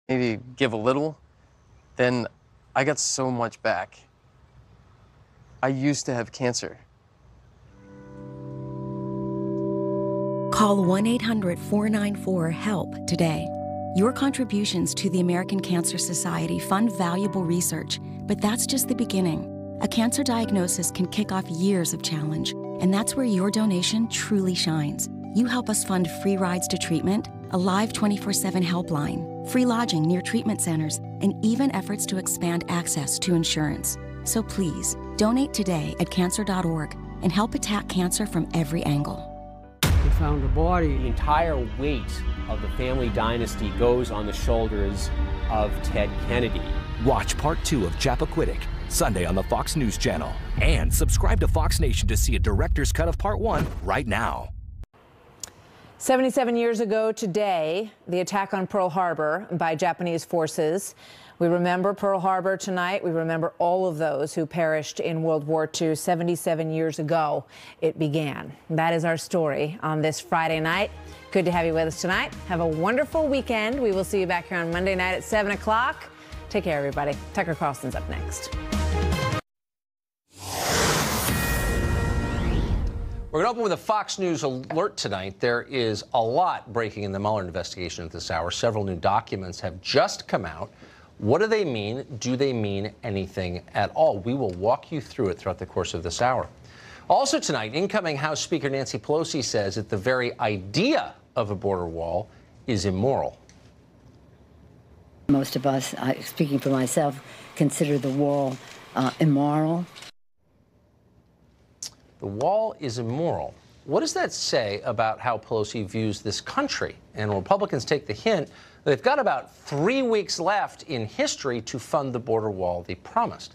maybe give a little, then I got so much back. I used to have cancer. Call 1-800-494-HELP today. Your contributions to the American Cancer Society fund valuable research, but that's just the beginning. A cancer diagnosis can kick off years of challenge, and that's where your donation truly shines. You help us fund free rides to treatment, a live 24/7 helpline, free lodging near treatment centers, and even efforts to expand access to insurance. So please, donate today at cancer.org and help attack cancer from every angle. They found a body. The entire weight of the family dynasty goes on the shoulders of Ted Kennedy. Watch part 2 of Chappaquiddick Sunday on the Fox News Channel. And subscribe to Fox Nation to see a director's cut of part 1 right now. 77 years ago today, the attack on Pearl Harbor by Japanese forces. We remember Pearl Harbor tonight. We remember all of those who perished in World War II 77 years ago. It began. That is our story on this Friday night. Good to have you with us tonight. Have a wonderful weekend. We will see you back here on Monday night at 7 o'clock. Take care, everybody. Tucker Carlson's up next. We're going to open with a Fox News alert tonight. There is a lot breaking in the Mueller investigation at this hour. Several new documents have just come out. What do they mean? Do they mean anything at all? We will walk you through it throughout the course of this hour. Also tonight, incoming House Speaker Nancy Pelosi says that the very idea of a border wall is immoral. Most of us, speaking for myself, consider the wall immoral. The wall is immoral. What does that say about how Pelosi views this country? And Republicans take the hint that they've got about 3 weeks left in history to fund the border wall they promised.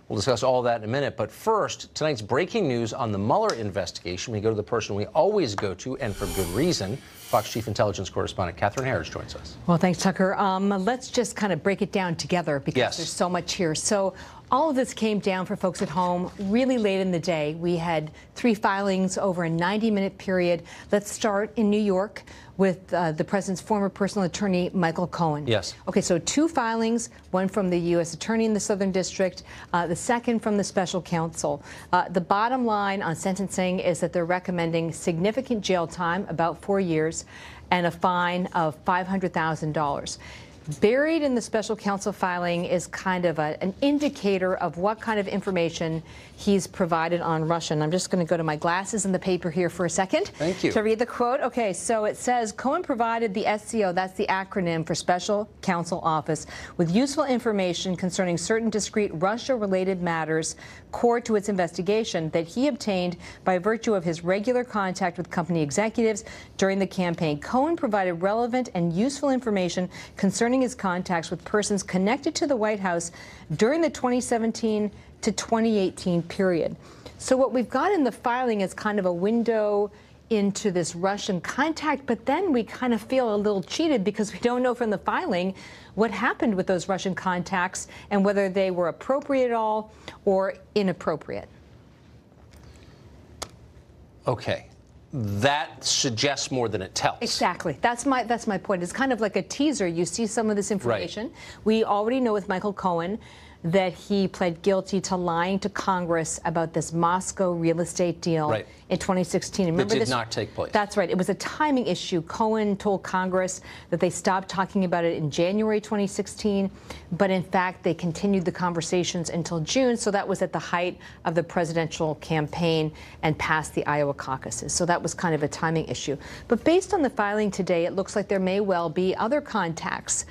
We'll discuss all that in a minute. But first, tonight's breaking news on the Mueller investigation. We go to the person we always go to, and for good reason. Fox Chief Intelligence Correspondent Catherine Herridge joins us. Well, thanks, Tucker. Let's just kind of break it down together because there's so much here. So all of this came down for folks at home really late in the day. We had 3 filings over a 90-minute period. Let's start in New York with the president's former personal attorney, Michael Cohen. Yes. Okay, so 2 filings, one from the U.S. attorney in the Southern District, the second from the special counsel. The bottom line on sentencing is that they're recommending significant jail time, about 4 years, and a fine of $500,000. Buried in the special counsel filing is kind of an indicator of what kind of information he's provided on Russia. And I'm just going to go to my glasses and the paper here for a second. Thank you. To read the quote. Okay, so it says, Cohen provided the SCO, that's the acronym for Special Counsel Office, with useful information concerning certain discrete Russia-related matters core to its investigation that he obtained by virtue of his regular contact with company executives during the campaign. Cohen provided relevant and useful information concerning his contacts with persons connected to the White House during the 2017 to 2018 period. So what we've got in the filing is kind of a window into this Russian contact, but then we kind of feel a little cheated because we don't know from the filing what happened with those Russian contacts and whether they were appropriate at all or inappropriate. Okay. That suggests more than it tells. Exactly. That's my point. It's kind of like a teaser. You see some of this information. Right. We already know with Michael Cohen that he pled guilty to lying to Congress about this Moscow real estate deal in 2016. Remember, that did not take place. That's right. It was a timing issue. Cohen told Congress that they stopped talking about it in January 2016, but in fact, they continued the conversations until June. So that was at the height of the presidential campaign and past the Iowa caucuses. So that was kind of a timing issue. But based on the filing today, it looks like there may well be other contacts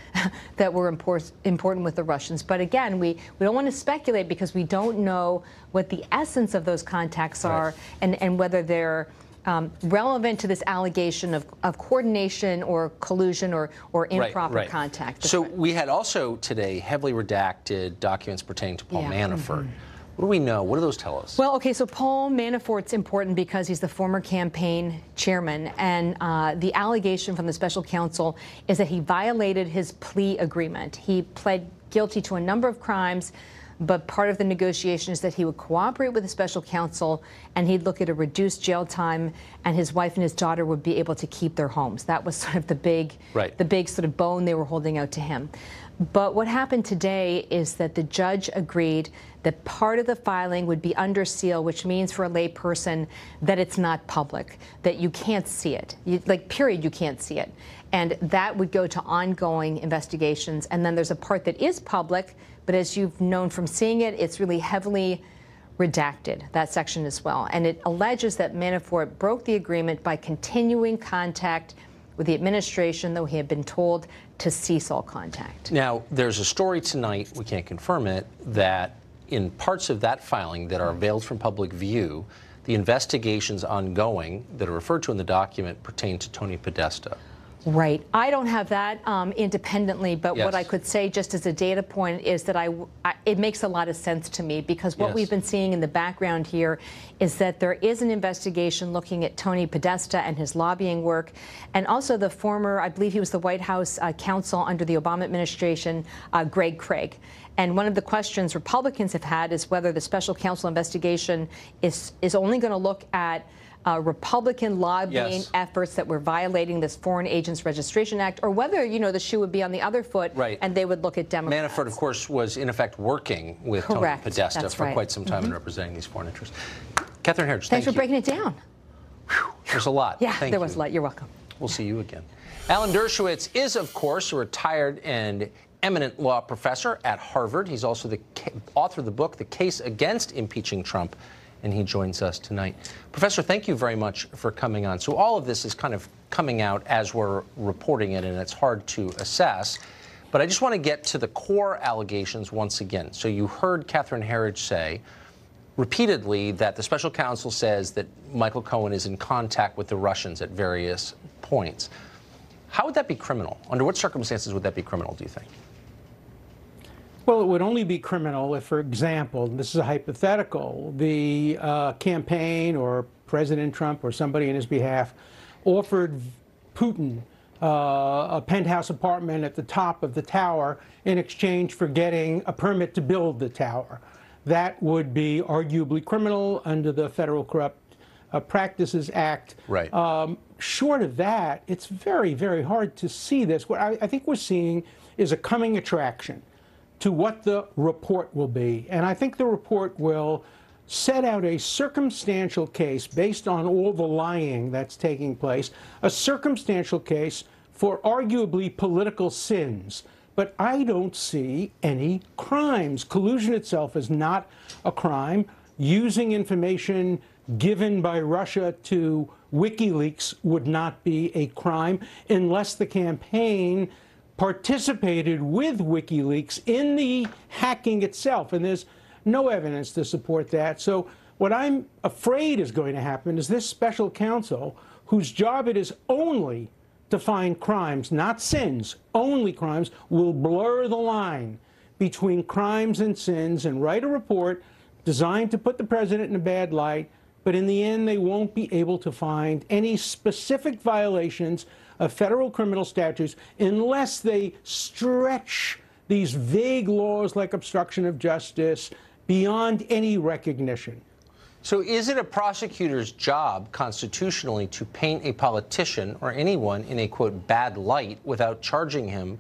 that were important with the Russians. But again, we don't want to speculate because we don't know what the essence of those contacts are and whether they're relevant to this allegation of coordination or collusion or improper contact. So we had also today heavily redacted documents pertaining to Paul Manafort. What do we know? What do those tell us? Well, okay, so Paul Manafort's important because he's the former campaign chairman, and the allegation from the special counsel is that he violated his plea agreement. He pled guilty to a number of crimes, but part of the negotiation is that he would cooperate with the special counsel and he'd look at a reduced jail time, and his wife and his daughter would be able to keep their homes. That was sort of the big sort of bone they were holding out to him. But what happened today is that the judge agreed that part of the filing would be under seal, which means for a lay person that it's not public, that you can't see it. Period, you can't see it. And that would go to ongoing investigations. And then there's a part that is public, but as you've known from seeing it, it's really heavily redacted, that section as well. And it alleges that Manafort broke the agreement by continuing contact with the administration, though he had been told to cease all contact. Now, there's a story tonight, we can't confirm it, that in parts of that filing that are veiled from public view, the investigations ongoing that are referred to in the document pertain to Tony Podesta. Right. I don't have that independently, but Yes. what I could say just as a data point is that it makes a lot of sense to me, because what we've been seeing in the background here is that there is an investigation looking at Tony Podesta and his lobbying work, and also the former, I believe he was the White House counsel under the Obama administration, Greg Craig. And one of the questions Republicans have had is whether the special counsel investigation is only going to look at Republican lobbying efforts that were violating this Foreign Agents Registration Act, or whether, the shoe would be on the other foot, and they would look at Democrats. Manafort, of course, was in effect working with Tony Podesta for quite some time in representing these foreign interests. Catherine Herridge, thanks for breaking it down. There's a lot. Yeah, there was a lot. You're welcome. We'll see you again. Alan Dershowitz is, of course, a retired and eminent law professor at Harvard. He's also the author of the book, The Case Against Impeaching Trump, and he joins us tonight. Professor, thank you very much for coming on. So all of this is kind of coming out as we're reporting it, and it's hard to assess. But I just want to get to the core allegations once again. So you heard Catherine Herridge say repeatedly that the special counsel says that Michael Cohen is in contact with the Russians at various points. How would that be criminal? Under what circumstances would that be criminal, do you think? Well, it would only be criminal if, for example, this is a hypothetical, the campaign or President Trump or somebody in his behalf offered Putin a penthouse apartment at the top of the tower in exchange for getting a permit to build the tower. That would be arguably criminal under the Federal Corrupt Practices Act. Right. Short of that, it's very, very hard to see this. What I think we're seeing is a coming attraction to what the report will be. And I think the report will set out a circumstantial case based on all the lying that's taking place, a circumstantial case for arguably political sins. But I don't see any crimes. Collusion itself is not a crime. Using information given by Russia to WikiLeaks would not be a crime unless the campaign participated with WikiLeaks in the hacking itself, and there's no evidence to support that. So what I'm afraid is going to happen is this special counsel, whose job it is only to find crimes, not sins, only crimes, will blur the line between crimes and sins and write a report designed to put the president in a bad light, but in the end they won't be able to find any specific violations of federal criminal statutes unless they stretch these vague laws like obstruction of justice beyond any recognition. So is it a prosecutor's job constitutionally to paint a politician or anyone in a, quote, bad light without charging him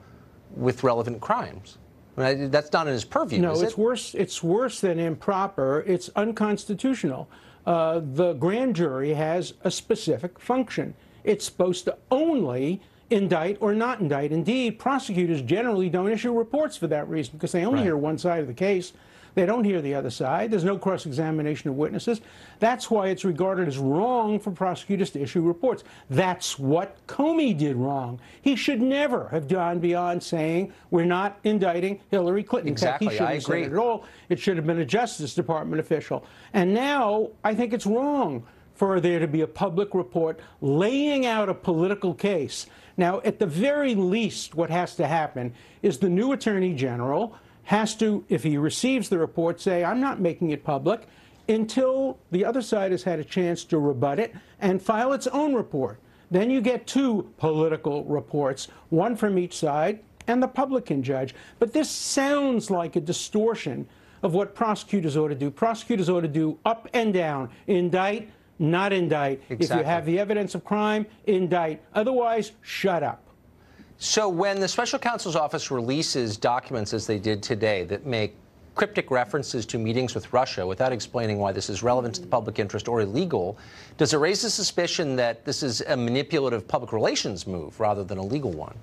with relevant crimes? I mean, that's not in his purview, no, is it? It's worse than improper. It's unconstitutional. The grand jury has a specific function. It's supposed to only indict or not indict. Indeed, prosecutors generally don't issue reports for that reason, because they only hear one side of the case. They don't hear the other side. There's no cross-examination of witnesses. That's why it's regarded as wrong for prosecutors to issue reports. That's what Comey did wrong. He should never have gone beyond saying, we're not indicting Hillary Clinton. Exactly, In fact, he shouldn't have said it at all. It should have been a Justice Department official. And now I think it's wrong for there to be a public report laying out a political case. Now, at the very least, what has to happen is the new Attorney General has to, if he receives the report, say, I'm not making it public until the other side has had a chance to rebut it and file its own report. Then you get two political reports, one from each side, and the public can judge. But this sounds like a distortion of what prosecutors ought to do. Prosecutors ought to do up and down. Indict, not indict. Exactly. If you have the evidence of crime, indict. Otherwise, shut up. So when the special counsel's office releases documents, as they did today, that make cryptic references to meetings with Russia without explaining why this is relevant to the public interest or illegal, does it raise the suspicion that this is a manipulative public relations move rather than a legal one?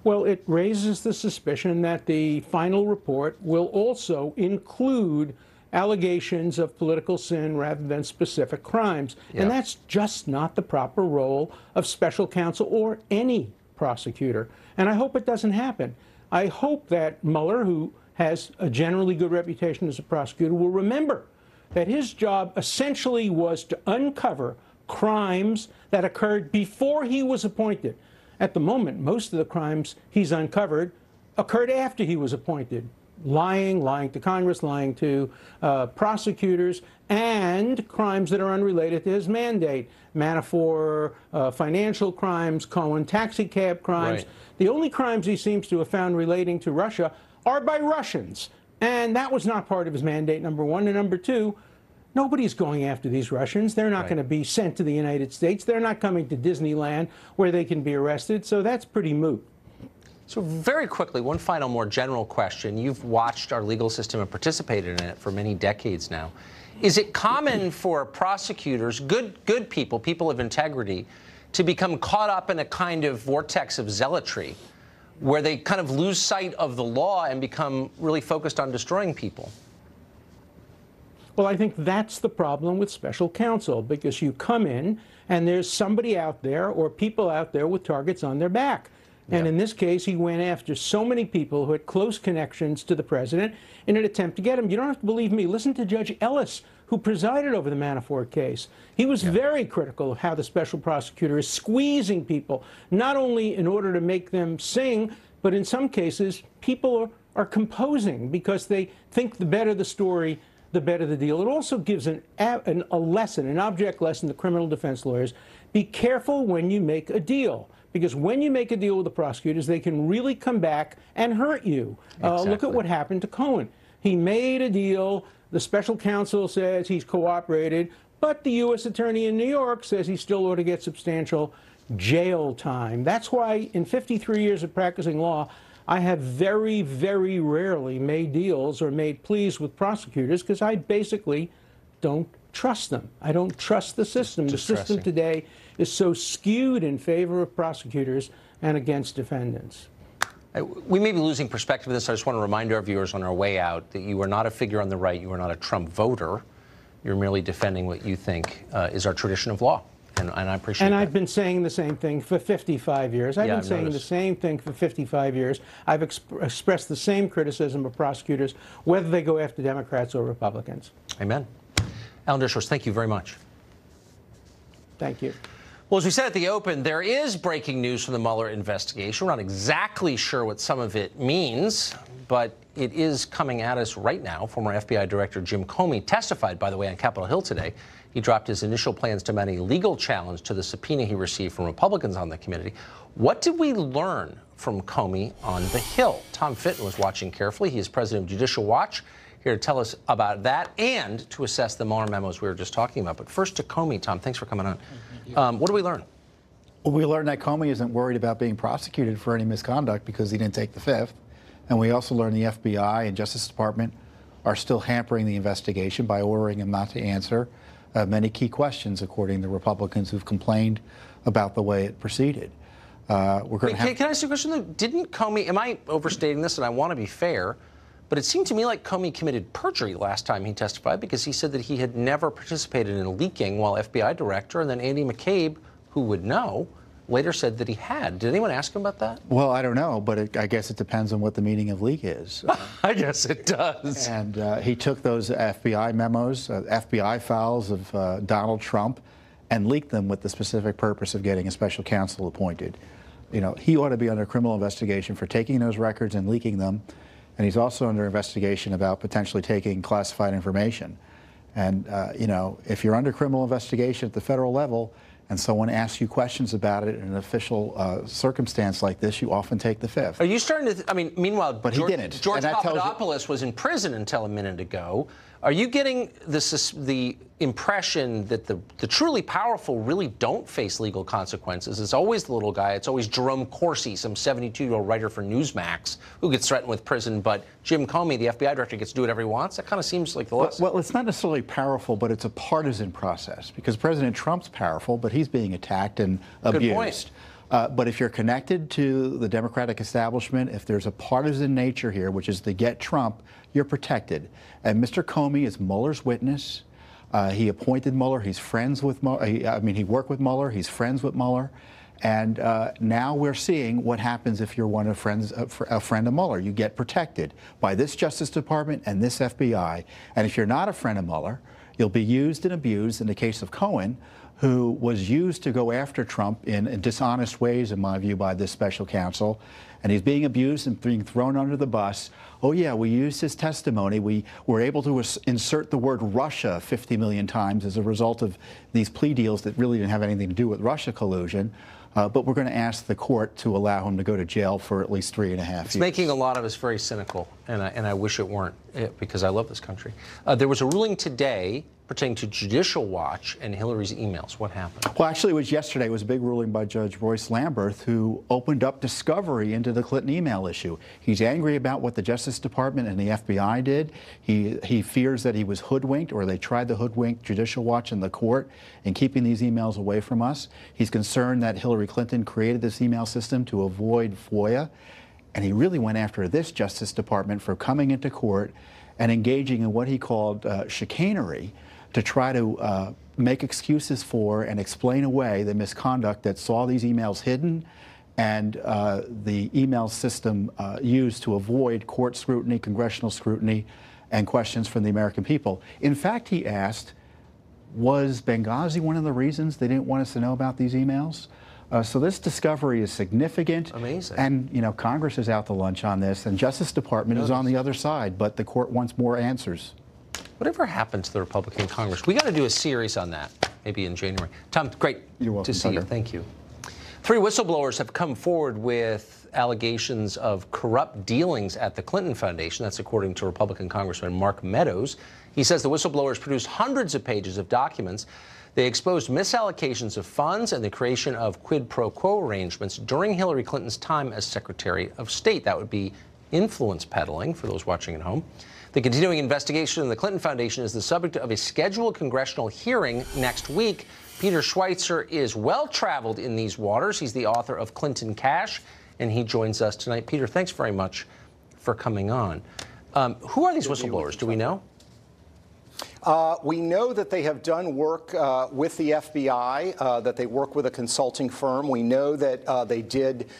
Well, it raises the suspicion that the final report will also include allegations of political sin rather than specific crimes. Yeah. And that's just not the proper role of special counsel or any prosecutor. And I hope it doesn't happen. I hope that Mueller, who has a generally good reputation as a prosecutor, will remember that his job essentially was to uncover crimes that occurred before he was appointed. At the moment, most of the crimes he's uncovered occurred after he was appointed. Lying to Congress, lying to prosecutors, and crimes that are unrelated to his mandate. Manafort, financial crimes, Cohen, taxi cab crimes. Right. The only crimes he seems to have found relating to Russia are by Russians. And that was not part of his mandate, number one. And number two, nobody's going after these Russians. They're not going to be sent to the United States. They're not coming to Disneyland where they can be arrested. So that's pretty moot. So very quickly, one final more general question. You've watched our legal system and participated in it for many decades now. Is it common for prosecutors, good people, people of integrity, to become caught up in a kind of vortex of zealotry where they kind of lose sight of the law and become really focused on destroying people? Well, I think that's the problem with special counsel, because you come in and there's somebody out there or people out there with targets on their back. And in this case, he went after so many people who had close connections to the president in an attempt to get him. You don't have to believe me. Listen to Judge Ellis, who presided over the Manafort case. He was very critical of how the special prosecutor is squeezing people, not only in order to make them sing, but in some cases, people are composing because they think the better the story, the better the deal. It also gives a lesson, an object lesson to criminal defense lawyers. Be careful when you make a deal. Because when you make a deal with the prosecutors, they can really come back and hurt you. Exactly. Look at what happened to Cohen. He made a deal. The special counsel says he's cooperated, but the U.S. attorney in New York says he still ought to get substantial jail time. That's why in 53 years of practicing law, I have very, very rarely made deals or made pleas with prosecutors because I basically don't trust them. I don't trust the system. The system today is so skewed in favor of prosecutors and against defendants. We may be losing perspective of this. I just want to remind our viewers on our way out that you are not a figure on the right. You are not a Trump voter. You're merely defending what you think is our tradition of law. And I appreciate that. And I've been saying the same thing for 55 years. I've been saying the same thing for 55 years. I've expressed the same criticism of prosecutors, whether they go after Democrats or Republicans. Amen. Alan Dershowitz, thank you very much. Thank you. Well, as we said at the open, there is breaking news from the Mueller investigation. We're not exactly sure what some of it means, but it is coming at us right now. Former FBI Director Jim Comey testified, by the way, on Capitol Hill today. He dropped his initial plans to mount a legal challenge to the subpoena he received from Republicans on the committee. What did we learn from Comey on the Hill? Tom Fitton was watching carefully. He is president of Judicial Watch, here to tell us about that and to assess the Mueller memos we were just talking about. But first to Comey. Tom, thanks for coming on. What did we learn? Well, we learned that Comey isn't worried about being prosecuted for any misconduct because he didn't take the fifth. And we also learned the FBI and Justice Department are still hampering the investigation by ordering him not to answer many key questions, according to Republicans who've complained about the way it proceeded. Can I ask you a question, though? Didn't Comey, am I overstating this, and I want to be fair, but it seemed to me like Comey committed perjury last time he testified because he said that he had never participated in leaking while FBI director, and then Andy McCabe, who would know, later said that he had. Did anyone ask him about that? Well, I don't know, but I guess it depends on what the meaning of leak is. I guess it does. And he took those FBI memos, FBI files of Donald Trump, and leaked them with the specific purpose of getting a special counsel appointed. You know, he ought to be under criminal investigation for taking those records and leaking them. And he's also under investigation about potentially taking classified information. And, you know, if you're under criminal investigation at the federal level And so when asks you questions about it in an official circumstance like this, you often take the fifth. Are you starting to, I mean, meanwhile, but he didn't. George Papadopoulos was in prison until a minute ago. Are you getting the impression that the truly powerful really don't face legal consequences? It's always the little guy. It's always Jerome Corsi, some 72-year-old writer for Newsmax, who gets threatened with prison. But Jim Comey, the FBI director, gets to do whatever he wants. That kind of seems like the lesson. Well, it's not necessarily powerful, but it's a partisan process, because President Trump's powerful, but he's being attacked and abused. Good point. But if you're connected to the Democratic establishment, if there's a partisan nature here, which is to get Trump, you're protected. And Mr. Comey is Mueller's witness. He appointed Mueller. He's friends with Mueller. He worked with Mueller. He's friends with Mueller. And now we're seeing what happens if you're a friend of Mueller. You get protected by this Justice Department and this FBI. And if you're not a friend of Mueller, you'll be used and abused. In the case of Cohen, who was used to go after Trump in dishonest ways, in my view, by this special counsel. And he's being abused and being thrown under the bus. Oh, yeah, we used his testimony. We were able to insert the word Russia 50 million times as a result of these plea deals that really didn't have anything to do with Russia collusion. But we're going to ask the court to allow him to go to jail for at least 3.5 years. It's making a lot of us very cynical, and I wish it weren't, because I love this country. There was a ruling today pertaining to Judicial Watch and Hillary's emails. What happened? Well, actually, it was yesterday. It was a big ruling by Judge Royce Lamberth, who opened up discovery into the Clinton email issue. He's angry about what the Justice Department and the FBI did. He fears that he was hoodwinked, or they tried to hoodwink Judicial Watch and the court in keeping these emails away from us. He's concerned that Hillary Clinton created this email system to avoid FOIA. And he really went after this Justice Department for coming into court and engaging in what he called chicanery, to try to make excuses for and explain away the misconduct that saw these emails hidden and the email system used to avoid court scrutiny, congressional scrutiny, and questions from the American people. In fact, he asked, was Benghazi one of the reasons they didn't want us to know about these emails? So this discovery is significant. Amazing. And, you know, Congress is out to lunch on this, and Justice Department is on the other side, but the court wants more answers. Whatever happened to the Republican Congress? We got to do a series on that, maybe in January. Tom, great to see you. Thank you. 3 whistleblowers have come forward with allegations of corrupt dealings at the Clinton Foundation. That's according to Republican Congressman Mark Meadows. He says the whistleblowers produced hundreds of pages of documents. They exposed misallocations of funds and the creation of quid pro quo arrangements during Hillary Clinton's time as Secretary of State. That would be influence peddling for those watching at home. The continuing investigation in the Clinton Foundation is the subject of a scheduled congressional hearing next week. Peter Schweitzer is well-traveled in these waters. He's the author of Clinton Cash, and he joins us tonight. Peter, thanks very much for coming on. Who are these whistleblowers? Do we know? We know that they have done work with the FBI, that they work with a consulting firm. We know that they did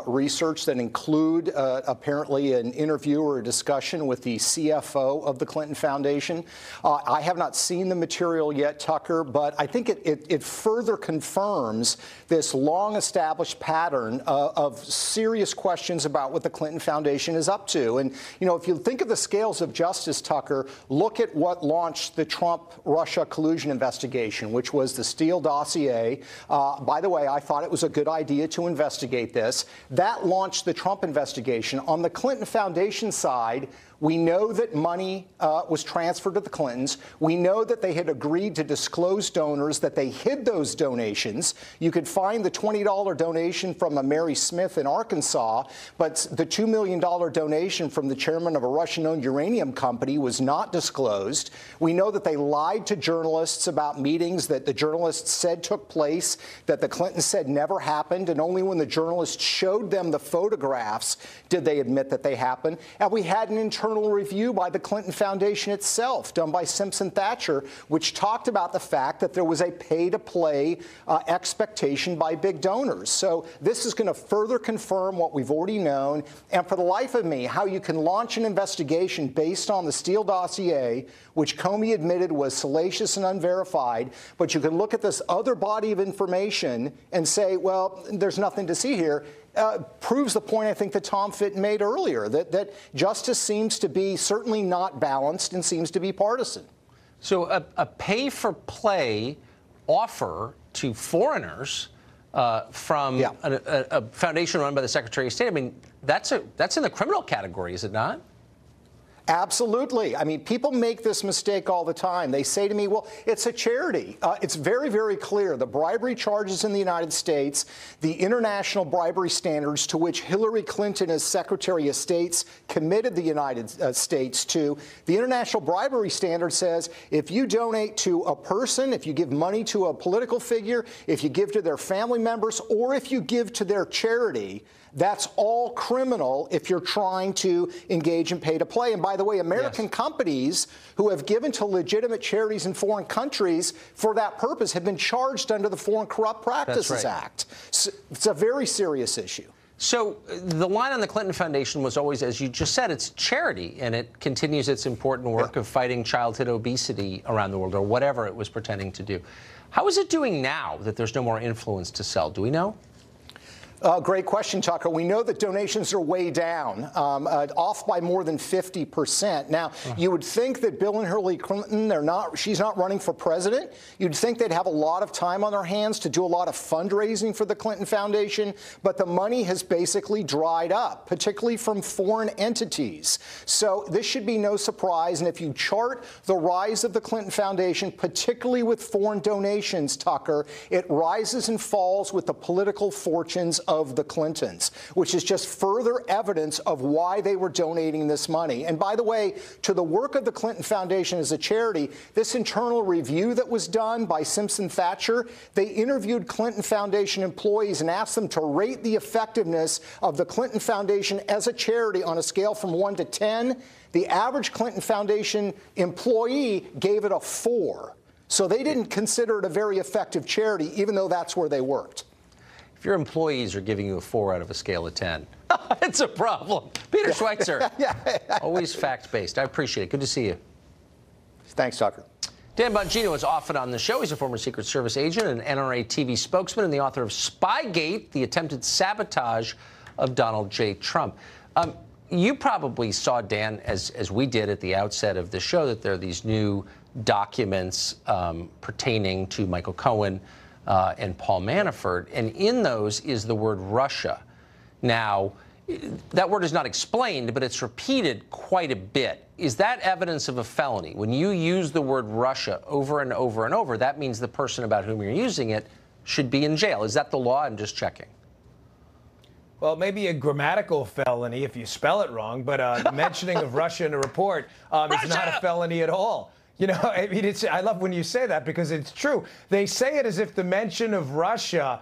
research that include apparently an interview or a discussion with the CFO of the Clinton Foundation. I have not seen the material yet, Tucker, but I think it further confirms this long-established pattern of serious questions about what the Clinton Foundation is up to. And, you know, if you think of the scales of justice, Tucker, look at what launched the Trump-Russia collusion investigation, which was the Steele dossier. By the way, I thought it was a good idea to investigate this. That launched the Trump investigation. On the Clinton Foundation side, we know that money was transferred to the Clintons. We know that they had agreed to disclose donors, that they hid those donations. You could find the $20 donation from a Mary Smith in Arkansas, but the $2 million donation from the chairman of a Russian-owned uranium company was not disclosed. We know that they lied to journalists about meetings that the journalists said took place, that the Clintons said never happened, and only when the journalists showed them the photographs did they admit that they happened. And we had an internal review by the Clinton Foundation itself, done by Simpson Thacher, which talked about the fact that there was a pay-to-play expectation by big donors. So this is going to further confirm what we've already known. And for the life of me, how you can launch an investigation based on the Steele dossier, which Comey admitted was salacious and unverified, but you can look at this other body of information and say, well, there's nothing to see here. Proves the point I think that Tom Fitton made earlier, that justice seems to be certainly not balanced and seems to be partisan. So a pay-for-play offer to foreigners from a foundation run by the Secretary of State. I mean, that's in the criminal category, is it not? Absolutely. I mean, people make this mistake all the time. They say to me, well, it's a charity. It's very, very clear. The bribery charges in the United States, the international bribery standards to which Hillary Clinton as Secretary of State committed the United States to, the international bribery standard says if you donate to a person, if you give money to a political figure, if you give to their family members, or if you give to their charity, that's all criminal if you're trying to engage in pay-to-play. And by the way, American companies who have given to legitimate charities in foreign countries for that purpose have been charged under the Foreign Corrupt Practices Act. So it's a very serious issue. So the line on the Clinton Foundation was always, as you just said, it's charity, and it continues its important work of fighting childhood obesity around the world, or whatever it was pretending to do. How is it doing now that there's no more influence to sell? Do we know? Great question, Tucker. We know that donations are way down, off by more than 50%. Now, you would think that Bill and Hillary Clinton, she's not running for president. You'd think they'd have a lot of time on their hands to do a lot of fundraising for the Clinton Foundation, but the money has basically dried up, particularly from foreign entities. So this should be no surprise. And if you chart the rise of the Clinton Foundation, particularly with foreign donations, Tucker, it rises and falls with the political fortunes of the Clintons, which is just further evidence of why they were donating this money. And by the way, to the work of the Clinton Foundation as a charity, this internal review that was done by Simpson Thacher, they interviewed Clinton Foundation employees and asked them to rate the effectiveness of the Clinton Foundation as a charity on a scale from 1 to 10. The average Clinton Foundation employee gave it a 4. So they didn't consider it a very effective charity, even though that's where they worked. If your employees are giving you a 4 out of a scale of 10, it's a problem. Peter Schweitzer, always fact-based. I appreciate it. Good to see you. Thanks, Tucker. Dan Bongino is often on the show. He's a former Secret Service agent and NRA TV spokesman and the author of Spygate, the attempted sabotage of Donald J. Trump. You probably saw, Dan, as we did at the outset of the show, that there are these new documents pertaining to Michael Cohen and Paul Manafort, and in those is the word Russia. Now, that word is not explained, but it's repeated quite a bit. Is that evidence of a felony? When you use the word Russia over and over and over, that means the person about whom you're using it should be in jail. Is that the law? I'm just checking. Well, maybe a grammatical felony if you spell it wrong, but the mentioning of Russia in a report is not a felony at all. You know, I mean, I love when you say that because it's true. They say it as if the mention of Russia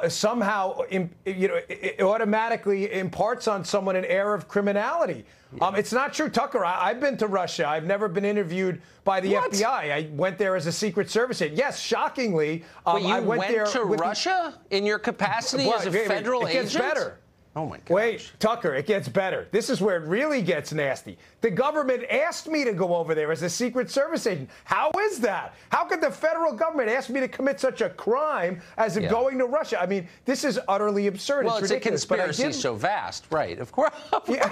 somehow, it automatically imparts on someone an air of criminality. It's not true, Tucker. I've been to Russia. I've never been interviewed by the FBI. I went there as a Secret Service agent. Yes, shockingly, I went there to Russia in your capacity as a federal agent? It gets better. Oh, my gosh. Wait, Tucker, it gets better. This is where it really gets nasty. The government asked me to go over there as a Secret Service agent. How is that? How could the federal government ask me to commit such a crime as going to Russia? I mean, this is utterly absurd. Well, it's ridiculous. But a conspiracy so vast, right? Of course. Yeah.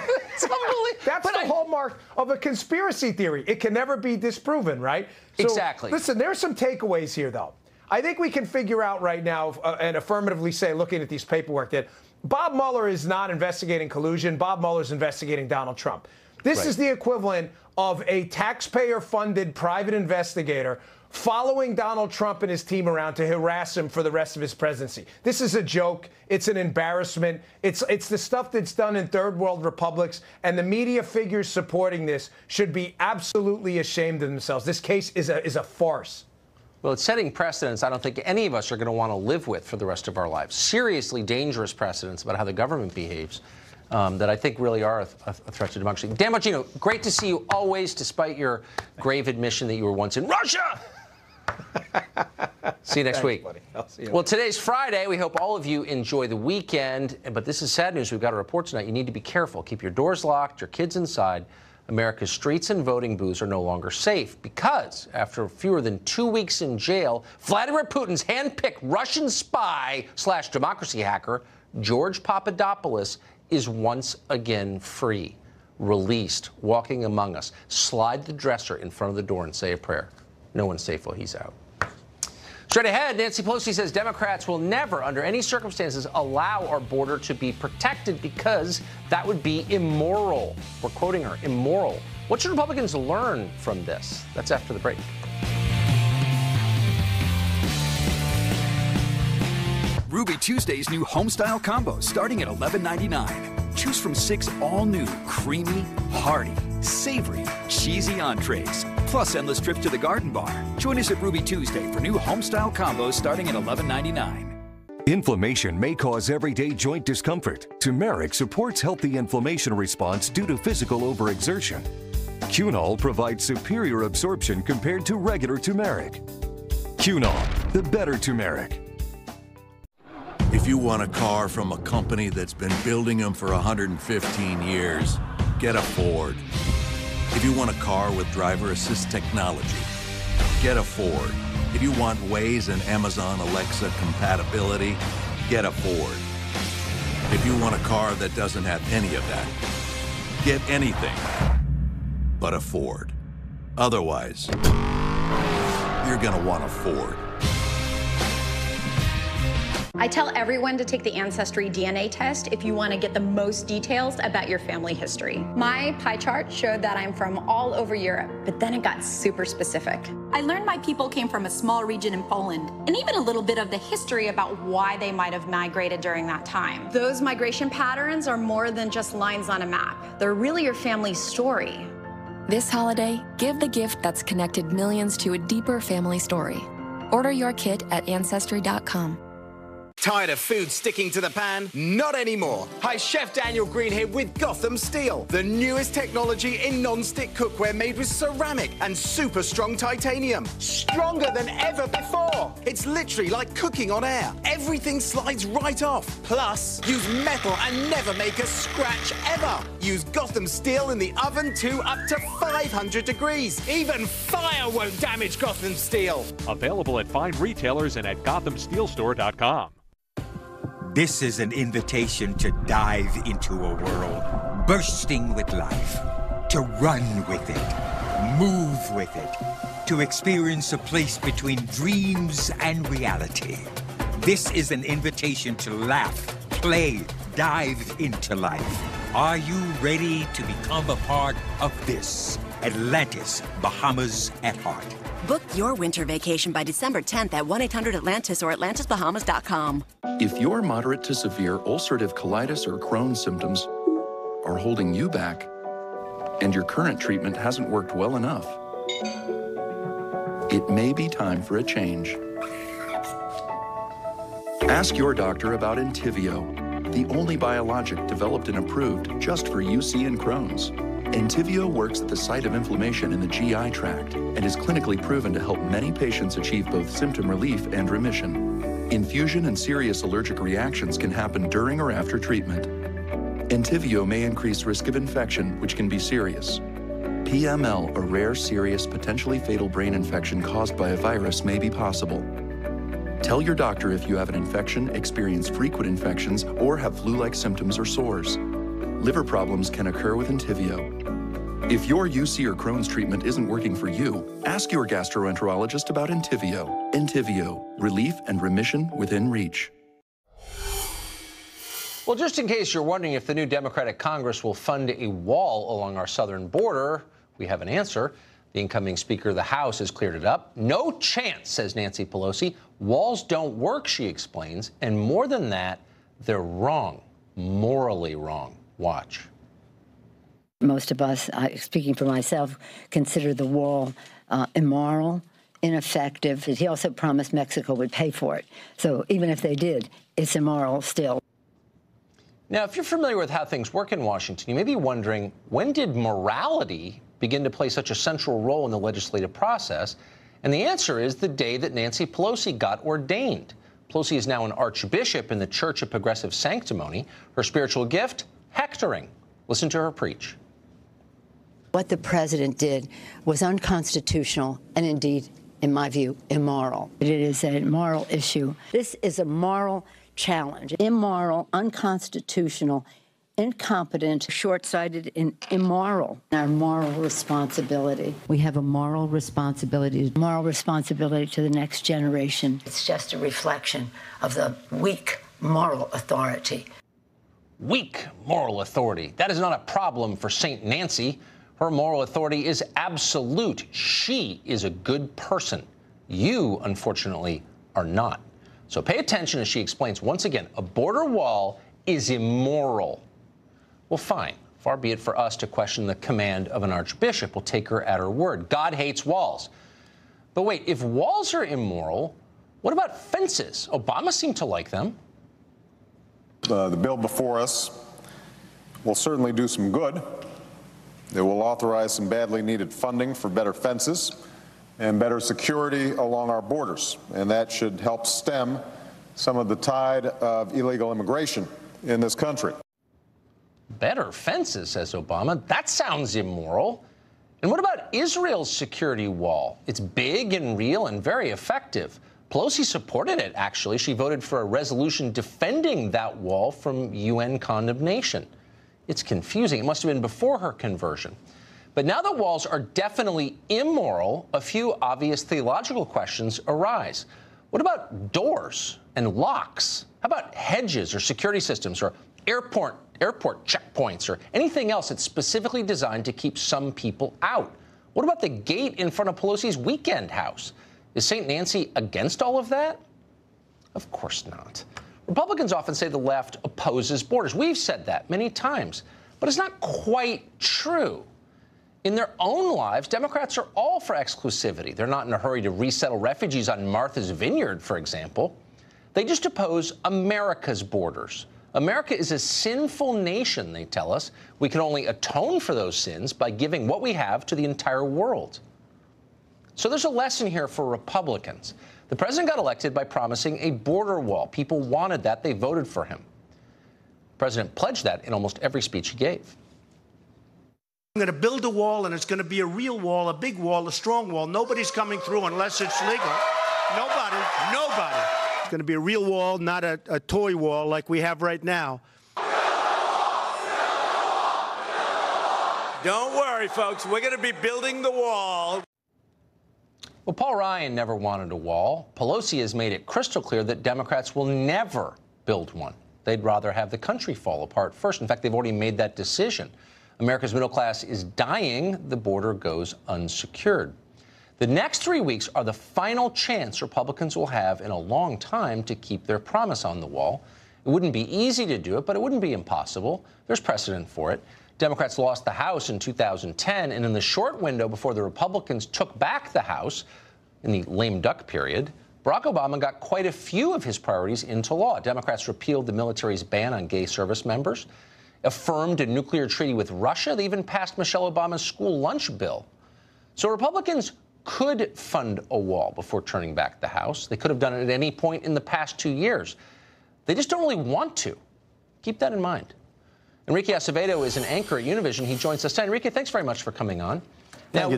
That's the hallmark of a conspiracy theory. It can never be disproven, right? So, exactly. Listen, there's some takeaways here, though. I think we can figure out right now and affirmatively say, looking at these paperwork, that Bob Mueller is not investigating collusion. Bob Mueller is investigating Donald Trump. This is the equivalent of a taxpayer-funded private investigator following Donald Trump and his team around to harass him for the rest of his presidency. This is a joke. It's an embarrassment. It's the stuff that's done in third world republics, and the media figures supporting this should be absolutely ashamed of themselves. This case is a farce. Well, it's setting precedents I don't think any of us are going to want to live with for the rest of our lives. Seriously dangerous precedents about how the government behaves that I think really are a threat to democracy. Dan Bongino, great to see you always, despite your grave admission that you were once in Russia. See you next week. Buddy. I'll see you well, today's Friday. We hope all of you enjoy the weekend. But this is sad news. We've got a report tonight. You need to be careful. Keep your doors locked, your kids inside. America's streets and voting booths are no longer safe because after fewer than 2 weeks in jail, Vladimir Putin's hand-picked Russian spy / democracy hacker, George Papadopoulos, is once again free, released, walking among us. Slide the dresser in front of the door and say a prayer. No one's safe while he's out. Straight ahead, Nancy Pelosi says Democrats will never, under any circumstances, allow our border to be protected because that would be immoral. We're quoting her, immoral. What should Republicans learn from this? That's after the break. Ruby Tuesday's new Homestyle combos starting at $11.99. Choose from 6 all-new, creamy, hearty, savory, cheesy entrees, plus endless trips to the Garden Bar. Join us at Ruby Tuesday for new Homestyle combos starting at $11.99. Inflammation may cause everyday joint discomfort. Turmeric supports healthy inflammation response due to physical overexertion. Cunol provides superior absorption compared to regular turmeric. Cunol, the better turmeric. If you want a car from a company that's been building them for 115 years, get a Ford. If you want a car with driver assist technology, get a Ford. If you want Waze and Amazon Alexa compatibility, get a Ford. If you want a car that doesn't have any of that, get anything but a Ford. Otherwise, you're gonna want a Ford. I tell everyone to take the Ancestry DNA test if you want to get the most details about your family history. My pie chart showed that I'm from all over Europe, but then it got super specific. I learned my people came from a small region in Poland, and even a little bit of the history about why they might have migrated during that time. Those migration patterns are more than just lines on a map. They're really your family's story. This holiday, give the gift that's connected millions to a deeper family story. Order your kit at Ancestry.com. Tired of food sticking to the pan? Not anymore. Hi, Chef Daniel Green here with Gotham Steel, the newest technology in non-stick cookware made with ceramic and super strong titanium. Stronger than ever before. It's literally like cooking on air. Everything slides right off. Plus, use metal and never make a scratch ever. Use Gotham Steel in the oven too, up to 500 degrees. Even fire won't damage Gotham Steel. Available at fine retailers and at GothamSteelStore.com. This is an invitation to dive into a world bursting with life, to run with it, move with it, to experience a place between dreams and reality. This is an invitation to laugh, play, dive into life. Are you ready to become a part of this? Atlantis, Bahamas at heart. Book your winter vacation by December 10th at 1-800-ATLANTIS or AtlantisBahamas.com. If your moderate to severe ulcerative colitis or Crohn's symptoms are holding you back, and your current treatment hasn't worked well enough, it may be time for a change. Ask your doctor about Entyvio, the only biologic developed and approved just for UC and Crohn's. Entyvio works at the site of inflammation in the GI tract and is clinically proven to help many patients achieve both symptom relief and remission. Infusion and serious allergic reactions can happen during or after treatment. Entyvio may increase risk of infection, which can be serious. PML, a rare, serious, potentially fatal brain infection caused by a virus, may be possible. Tell your doctor if you have an infection, experience frequent infections, or have flu-like symptoms or sores. Liver problems can occur with Entyvio. If your UC or Crohn's treatment isn't working for you, ask your gastroenterologist about Entyvio. Entyvio, relief and remission within reach. Well, just in case you're wondering if the new Democratic Congress will fund a wall along our southern border, we have an answer. The incoming Speaker of the House has cleared it up. No chance, says Nancy Pelosi. Walls don't work, she explains. And more than that, they're wrong, morally wrong. Watch. Most of us, speaking for myself, consider the wall immoral, ineffective. He also promised Mexico would pay for it. So even if they did, it's immoral still. Now, if you're familiar with how things work in Washington, you may be wondering, when did morality begin to play such a central role in the legislative process? And the answer is the day that Nancy Pelosi got ordained. Pelosi is now an archbishop in the Church of Progressive Sanctimony. Her spiritual gift, hectoring. Listen to her preach. What the president did was unconstitutional and indeed, in my view, immoral. It is a moral issue. This is a moral challenge. Immoral, unconstitutional, incompetent, short-sighted, and immoral. Our moral responsibility. We have a moral responsibility to the next generation. It's just a reflection of the weak moral authority. Weak moral authority. That is not a problem for St. Nancy. Her moral authority is absolute. She is a good person. You, unfortunately, are not. So pay attention as she explains once again, a border wall is immoral. Well, fine. Far be it for us to question the command of an archbishop. We'll take her at her word. God hates walls. But wait, if walls are immoral, what about fences? Obama seemed to like them. The bill before us will certainly do some good. It will authorize some badly needed funding for better fences and better security along our borders, and that should help stem some of the tide of illegal immigration in this country. Better fences, says Obama. That sounds immoral. And what about Israel's security wall? It's big and real and very effective. Pelosi supported it, actually. She voted for a resolution defending that wall from UN condemnation. It's confusing. It must have been before her conversion. But now that walls are definitely immoral, a few obvious theological questions arise. What about doors and locks? How about hedges or security systems or airport checkpoints or anything else that's specifically designed to keep some people out? What about the gate in front of Pelosi's weekend house? Is St. Nancy against all of that? Of course not. Republicans often say the left opposes borders. We've said that many times, but it's not quite true. In their own lives, Democrats are all for exclusivity. They're not in a hurry to resettle refugees on Martha's Vineyard, for example. They just oppose America's borders. America is a sinful nation, they tell us. We can only atone for those sins by giving what we have to the entire world. So there's a lesson here for Republicans. The president got elected by promising a border wall. People wanted that. They voted for him. The president pledged that in almost every speech he gave. I'm going to build a wall, and it's going to be a real wall, a big wall, a strong wall. Nobody's coming through unless it's legal. Nobody. It's going to be a real wall, not a toy wall like we have right now. Don't worry, folks. We're going to be building the wall. Well, Paul Ryan never wanted a wall. Pelosi has made it crystal clear that Democrats will never build one. They'd rather have the country fall apart first. In fact, they've already made that decision. America's middle class is dying. The border goes unsecured. The next 3 weeks are the final chance Republicans will have in a long time to keep their promise on the wall. It wouldn't be easy to do it, but it wouldn't be impossible. There's precedent for it. Democrats lost the House in 2010, and in the short window before the Republicans took back the House, in the lame duck period, Barack Obama got quite a few of his priorities into law. Democrats repealed the military's ban on gay service members, affirmed a nuclear treaty with Russia. They even passed Michelle Obama's school lunch bill. So Republicans could fund a wall before turning back the House. They could have done it at any point in the past 2 years. They just don't really want to. Keep that in mind. Enrique Acevedo is an anchor at Univision. He joins us. Enrique, thanks very much for coming on. Now,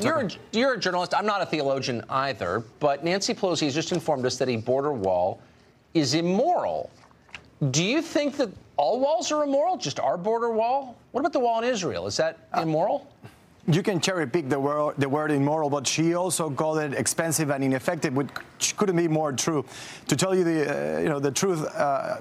you're a journalist. I'm not a theologian either, but Nancy Pelosi has just informed us that a border wall is immoral. Do you think that all walls are immoral, just our border wall? What about the wall in Israel? Is that immoral? You can cherry pick the word immoral, but she also called it expensive and ineffective, which couldn't be more true. To tell you the truth,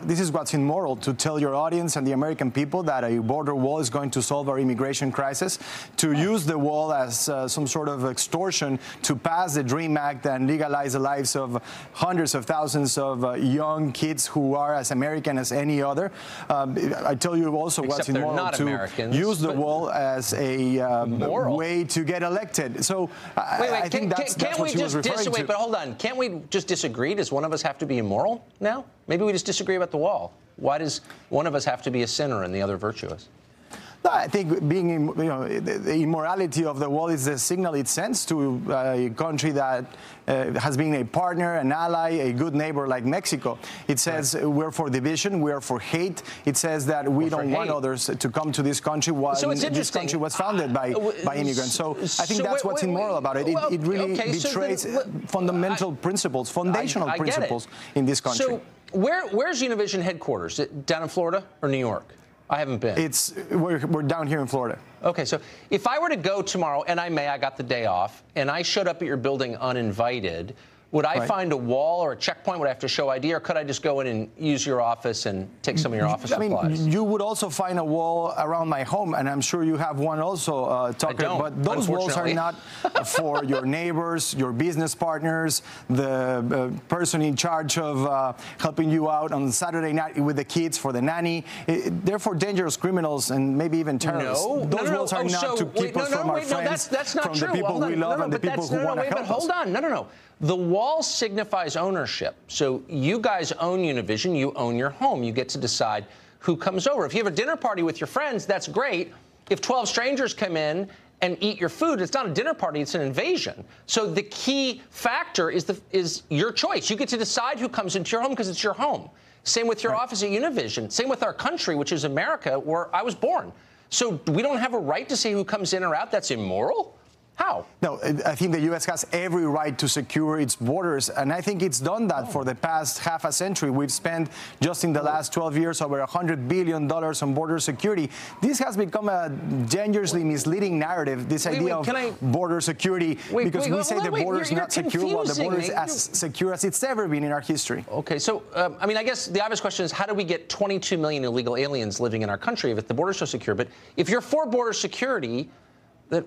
this is what's immoral, to tell your audience and the American people that a border wall is going to solve our immigration crisis, to use the wall as some sort of extortion to pass the DREAM Act and legalize the lives of hundreds of thousands of young kids who are as American as any other. I tell you also what's immoral, to use the wall as a way to get elected. So I think that's what she was referring to. But hold on. Can't we just disagree? Does one of us have to be immoral now? Maybe we just disagree about the wall. Why does one of us have to be a sinner and the other virtuous? I think being, the immorality of the wall is the signal it sends to a country that has been a partner, an ally, a good neighbor like Mexico. It says we're for division, we're for hate. It says that we don't want others to come to this country while this country was founded by immigrants. So I think that's what's immoral about it. It really betrays fundamental principles, foundational principles in this country. So where's Univision headquarters? Down in Florida or New York? I haven't been. We're down here in Florida. Okay, so if I were to go tomorrow, and I got the day off, and I showed up at your building uninvited, would I find a wall or a checkpoint? Would I have to show ID, or could I just go in and use your office and take some of your office supplies? You would also find a wall around my home, and I'm sure you have one also, Tucker. I don't, but those walls are not for your neighbors, your business partners, the person in charge of helping you out on Saturday night with the kids, for the nanny. They're for dangerous criminals and maybe even terrorists. Those walls are not to keep us from our friends, from the people we love and the people who want to help us. Hold on, no. The wall signifies ownership. So you guys own Univision, you own your home. You get to decide who comes over. If you have a dinner party with your friends, that's great. If 12 strangers come in and eat your food, it's not a dinner party, it's an invasion. So the key factor is your choice. You get to decide who comes into your home because it's your home. Same with your office at Univision. Same with our country, which is America, where I was born. So we don't have a right to say who comes in or out? That's immoral? How? No, I think the U.S. has every right to secure its borders, and I think it's done that for the past half a century. We've spent, just in the last 12 years, over $100 billion on border security. This has become a dangerously misleading narrative, this idea of border security, because we say the border is not secure, while the border is as secure as it's ever been in our history. Okay, so, I guess the obvious question is, how do we get 22 million illegal aliens living in our country if the border's so secure? But if you're for border security,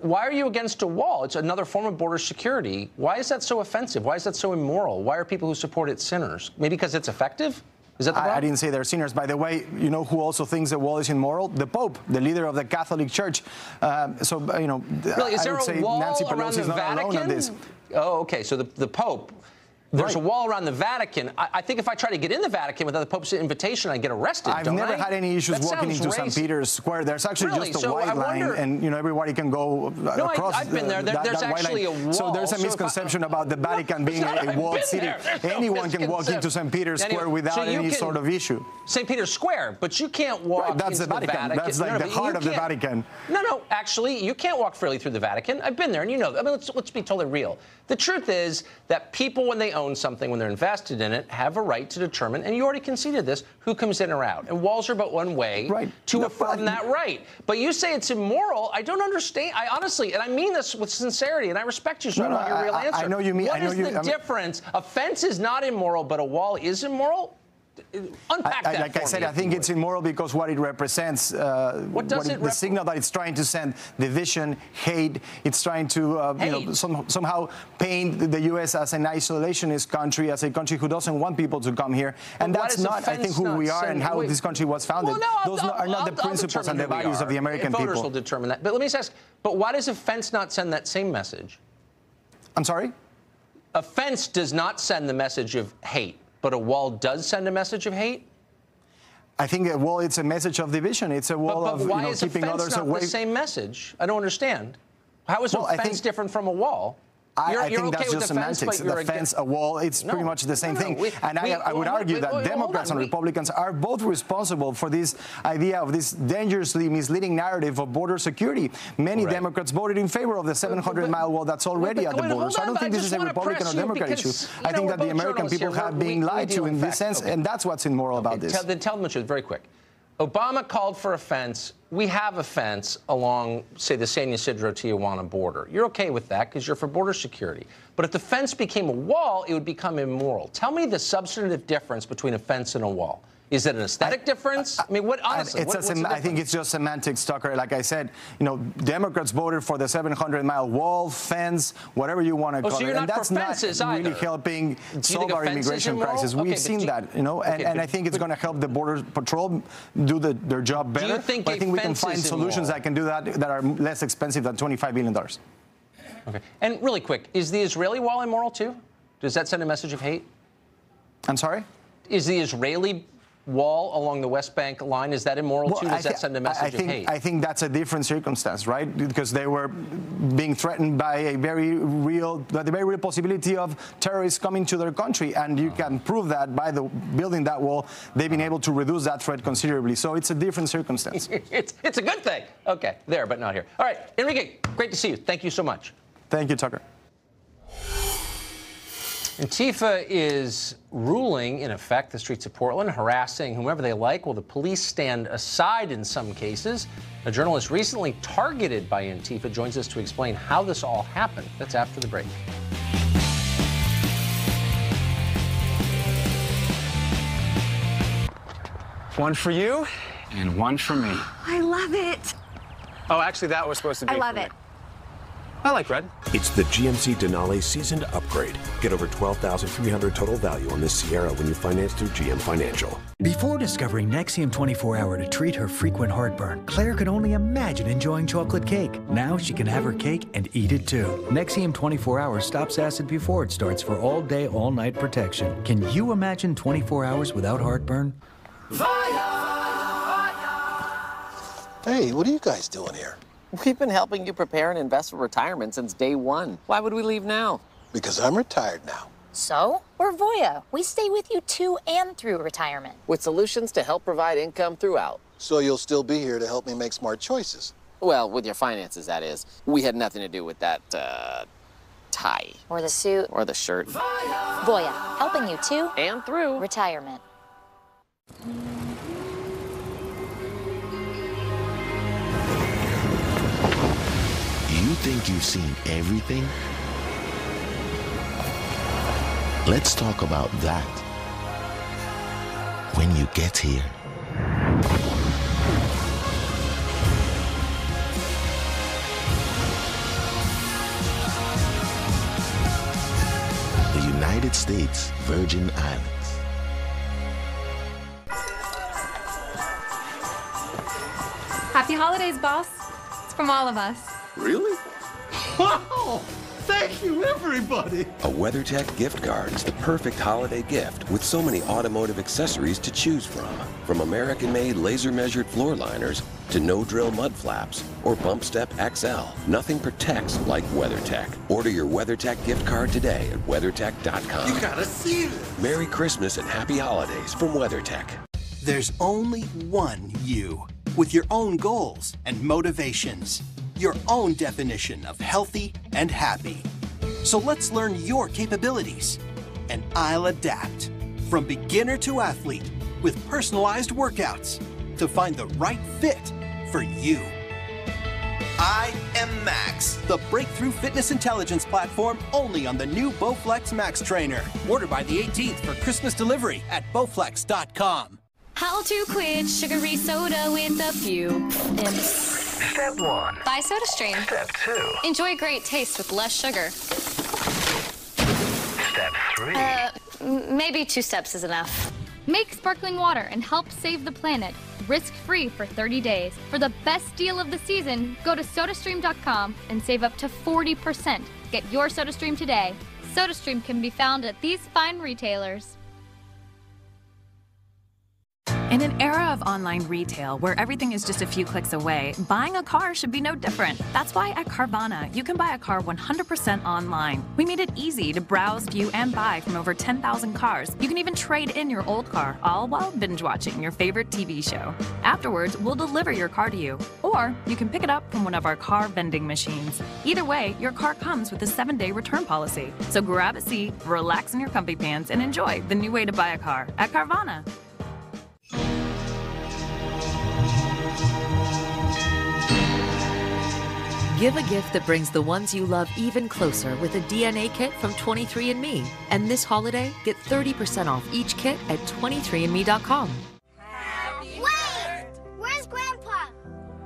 why are you against a wall? It's another form of border security. Why is that so offensive? Why is that so immoral? Why are people who support it sinners? Maybe because it's effective? Is that the problem? I didn't say they're sinners. By the way, you know who also thinks the wall is immoral? The Pope, the leader of the Catholic Church. Really, is there a wall Nancy around Pelosi the is not alone on this. Vatican? Oh, okay. So the Pope. There's a wall around the Vatican. I think if I try to get in the Vatican without the Pope's invitation, I get arrested. I've never had any issues walking into St. Peter's Square. There's actually just a white line, and everybody can go across. I've been there. There's actually a wall. So there's a misconception about the Vatican being a walled city. Anyone can walk into St. Peter's Square without any sort of issue. St. Peter's Square, but you can't walk into the Vatican. That's like the heart of the Vatican. No, actually, you can't walk freely through the Vatican. I've been there, and you know. I mean, let's be totally real. The truth is that people, when they own something, when they're invested in it, have a right to determine, and you already conceded this, who comes in or out. And walls are but one way to affirm that right. But you say it's immoral. I don't understand. I honestly, and I mean this with sincerity, and I respect you, so I want your real answer. I know you mean. What is the difference? A fence is not immoral, but a wall is immoral? Unpack that like I said, I think it's immoral because what it represents, the signal that it's trying to send, division, hate. It's trying to somehow paint the U.S. as an isolationist country, as a country who doesn't want people to come here. And that's not, I think, who we are and how this country was founded. Those are not the principles and the values of the American people. Voters will determine that. But let me just ask, but why does a fence not send that same message? I'm sorry? A fence does not send the message of hate. But a wall does send a message of hate? I think a wall, it's a message of division. It's a wall of keeping others away. Why is a fence not the same message? I don't understand. How is a fence different from a wall? I think that's just semantics. The fence, a wall, it's pretty much the same thing. And I would argue that Democrats and Republicans are both responsible for this idea of this dangerously misleading narrative of border security. Many Democrats voted in favor of the 700-mile wall that's already at the border. So I don't think this is a Republican or Democrat issue. I think that the American people have been lied to in this sense, and that's what's immoral about this. Then tell them the truth, very quick. Obama called for a fence. We have a fence along, say, the San Ysidro-Tijuana border. You're okay with that because you're for border security. But if the fence became a wall, it would become immoral. Tell me the substantive difference between a fence and a wall. Is it an aesthetic difference? I mean, what honestly? I think it's just semantics, Tucker. Like I said, Democrats voted for the 700-mile wall, fence, whatever you want to call it, and that's not really helping solve our immigration crisis. We've seen that, and I think it's going to help the Border Patrol do their job better. Do you think but I think we can find solutions that can do that are less expensive than $25 billion. Okay. And really quick, is the Israeli wall immoral too? Does that send a message of hate? I'm sorry? Is the Israeli wall along the West Bank line, is that immoral too? Does that send a message of hate? I think that's a different circumstance, right? Because they were being threatened by the very real possibility of terrorists coming to their country, and you can prove that by building that wall. They've been able to reduce that threat considerably. So it's a different circumstance. It's a good thing. Okay, there, but not here. All right, Enrique, great to see you. Thank you so much. Thank you, Tucker. Antifa is ruling, in effect, the streets of Portland, harassing whomever they like, while the police stand aside in some cases. A journalist recently targeted by Antifa joins us to explain how this all happened. That's after the break. One for you and one for me. I love it. Oh, actually, that was supposed to be I love for it. me. I like red. It's the GMC Denali Seasoned Upgrade. Get over $12,300 total value on this Sierra when you finance through GM Financial. Before discovering Nexium 24-Hour to treat her frequent heartburn, Claire could only imagine enjoying chocolate cake. Now she can have her cake and eat it too. Nexium 24-Hour stops acid before it starts for all day, all night protection. Can you imagine 24 hours without heartburn? Hey, what are you guys doing here? We've been helping you prepare and invest for retirement since day one. Why would we leave now? Because I'm retired now. So, we're Voya. We stay with you to and through retirement. With solutions to help provide income throughout. So you'll still be here to help me make smart choices. Well, with your finances, that is. We had nothing to do with that, tie. Or the suit. Or the shirt. Voya, helping you to and through retirement. You think you've seen everything? Let's talk about that when you get here. The United States Virgin Islands. Happy holidays, boss. It's from all of us. Really? Wow! Thank you, everybody! A WeatherTech gift card is the perfect holiday gift with so many automotive accessories to choose from. From American-made laser-measured floor liners to no-drill mud flaps or Bump Step XL, nothing protects like WeatherTech. Order your WeatherTech gift card today at WeatherTech.com. You gotta see this! Merry Christmas and Happy Holidays from WeatherTech. There's only one you, with your own goals and motivations. Your own definition of healthy and happy. So let's learn your capabilities, and I'll adapt. From beginner to athlete, with personalized workouts, to find the right fit for you. I am Max, the breakthrough fitness intelligence platform only on the new Bowflex Max Trainer. Order by the 18th for Christmas delivery at Bowflex.com. How to quit sugary soda with a few tips. Step 1. Buy SodaStream. Step 2. Enjoy great taste with less sugar. Step 3. Maybe 2 steps is enough. Make sparkling water and help save the planet. Risk-free for 30 days. For the best deal of the season, go to SodaStream.com and save up to 40%. Get your SodaStream today. SodaStream can be found at these fine retailers. In an era of online retail where everything is just a few clicks away, buying a car should be no different. That's why at Carvana, you can buy a car 100% online. We made it easy to browse, view, and buy from over 10,000 cars. You can even trade in your old car, all while binge watching your favorite TV show. Afterwards, we'll deliver your car to you, or you can pick it up from one of our car vending machines. Either way, your car comes with a 7-day return policy. So grab a seat, relax in your comfy pants, and enjoy the new way to buy a car at Carvana. Give a gift that brings the ones you love even closer with a DNA kit from 23andMe. And this holiday, get 30% off each kit at 23andMe.com. Wait! Where's Grandpa?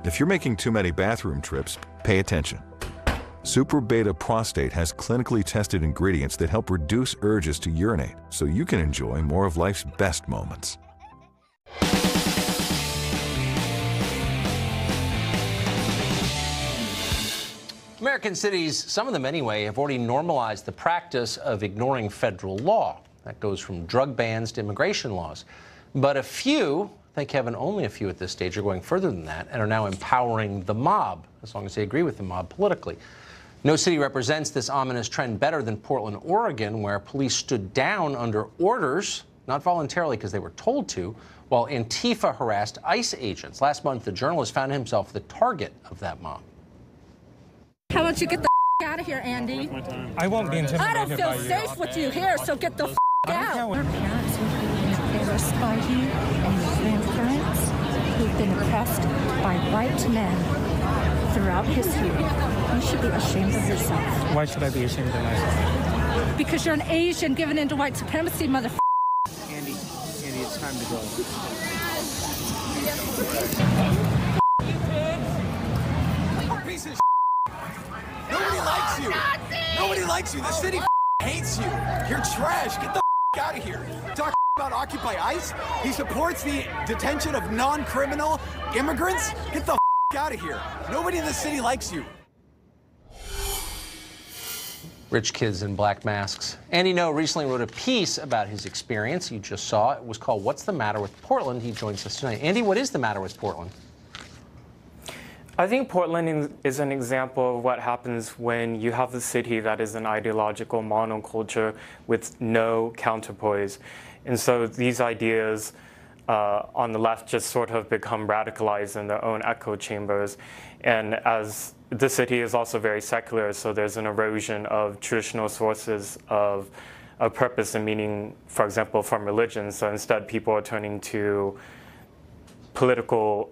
If you're making too many bathroom trips, pay attention. Super Beta Prostate has clinically tested ingredients that help reduce urges to urinate so you can enjoy more of life's best moments. American cities, some of them anyway, have already normalized the practice of ignoring federal law. That goes from drug bans to immigration laws. But a few, thank heaven only a few at this stage, are going further than that and are now empowering the mob, as long as they agree with the mob politically. No city represents this ominous trend better than Portland, Oregon, where police stood down under orders, not voluntarily because they were told to, while Antifa harassed ICE agents. Last month, the journalist found himself the target of that mob. How about you get the out of here, Andy. I won't be intimidated I don't feel safe with you here, so get the out. Your parents were embarrassed by you and your grandparents who've been oppressed by white men throughout history. You should be ashamed of yourself. Why should I be ashamed of myself? Because you're an Asian given into white supremacy, motherfucker. Andy, it's time to go. Piece of Nobody likes you. Nobody likes you. The city hates you. You're trash. Get the out of here. Talk about Occupy ICE. He supports the detention of non-criminal immigrants. Get the out of here. Nobody in the city likes you. Rich kids in black masks. Andy Ngo recently wrote a piece about his experience. You just saw it. It was called What's the Matter with Portland? He joins us tonight. Andy, what is the matter with Portland? I think Portland is an example of what happens when you have a city that is an ideological monoculture with no counterpoise. And so these ideas on the left just sort of become radicalized in their own echo chambers. And as the city is also very secular, so there's an erosion of traditional sources of purpose and meaning, for example, from religion. So instead, people are turning to political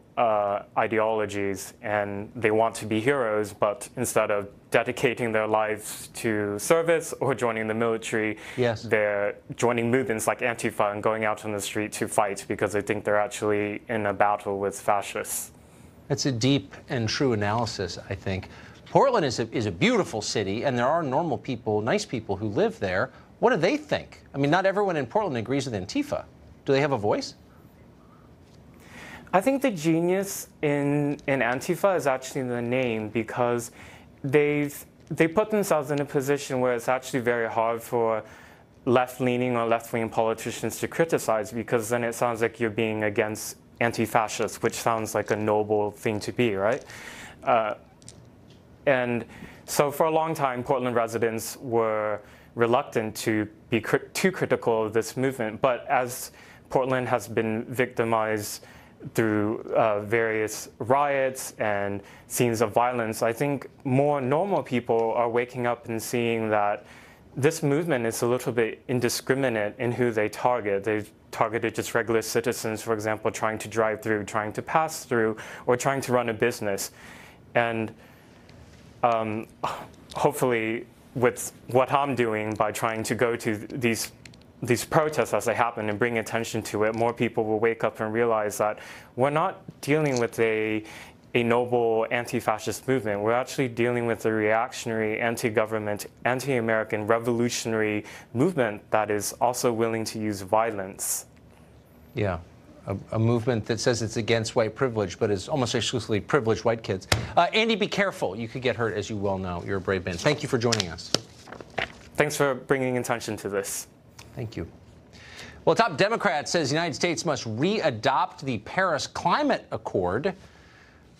ideologies, and they want to be heroes, but instead of dedicating their lives to service or joining the military, yes, they're joining movements like Antifa and going out on the street to fight because they think they're actually in a battle with fascists. That's a deep and true analysis, I think. Portland is a beautiful city, and there are normal people, nice people who live there. What do they think? I mean, not everyone in Portland agrees with Antifa. Do they have a voice? I think the genius in Antifa is actually the name, because they put themselves in a position where it's actually very hard for left-leaning or left-wing politicians to criticize, because then it sounds like you're being against anti-fascists, which sounds like a noble thing to be, right? And so for a long time, Portland residents were reluctant to be too critical of this movement. But as Portland has been victimized through various riots and scenes of violence, I think more normal people are waking up and seeing that this movement is a little bit indiscriminate in who they target. They've targeted just regular citizens, for example, trying to drive through, trying to pass through, or trying to run a business. And hopefully with what I'm doing by trying to go to these protests as they happen and bring attention to it, more people will wake up and realize that we're not dealing with a noble anti-fascist movement. We're actually dealing with a reactionary, anti-government, anti-American, revolutionary movement that is also willing to use violence. Yeah, a movement that says it's against white privilege, but is almost exclusively privileged white kids. Andy, be careful. You could get hurt, as you well know. You're a brave man. Thank you for joining us. Thanks for bringing attention to this. Thank you. Well, a top Democrat says the United States must re-adopt the Paris Climate Accord.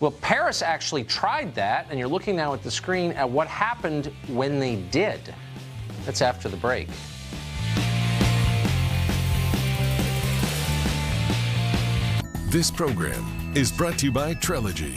Well, Paris actually tried that, and you're looking now at the screen at what happened when they did. That's after the break. This program is brought to you by Trelegy.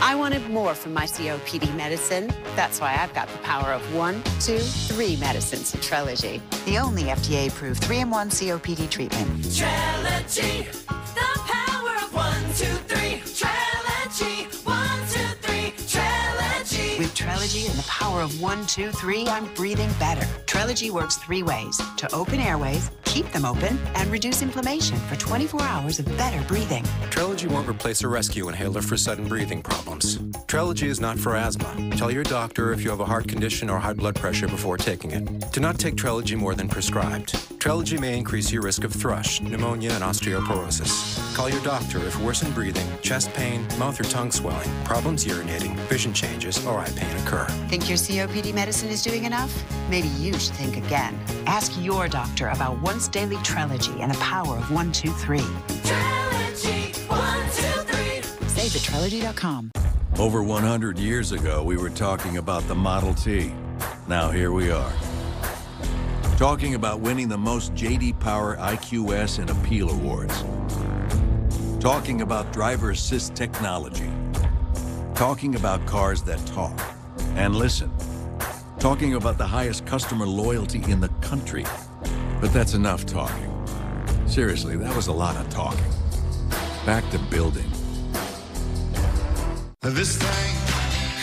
I wanted more from my COPD medicine. That's why I've got the power of 1, 2, 3 medicines in Trelegy. The only FDA-approved 3-in-1 COPD treatment. Trelegy, the power of 1, 2, 3. Trelegy, 1, 2, 3. Trelegy. With Trelegy and the power of 1, 2, 3, I'm breathing better. Trelegy works 3 ways: to open airways, keep them open, and reduce inflammation for 24 hours of better breathing. Trelegy won't replace a rescue inhaler for sudden breathing problems. Trelegy is not for asthma. Tell your doctor if you have a heart condition or high blood pressure before taking it. Do not take Trelegy more than prescribed. Trelegy may increase your risk of thrush, pneumonia, and osteoporosis. Call your doctor if worsened breathing, chest pain, mouth or tongue swelling, problems urinating, vision changes, or eye pain occur. Think your COPD medicine is doing enough? Maybe you should think again. Ask your doctor about once daily Trelegy and the power of 1, 2, 3. Trelegy, 1, 2, 3. Save at Trelegy.com. Over 100 years ago, we were talking about the Model T. Now here we are, talking about winning the most J.D. Power IQS and Appeal Awards. Talking about driver assist technology. Talking about cars that talk and listen. Talking about the highest customer loyalty in the country. But that's enough talking. Seriously, that was a lot of talking. Back to building. This thing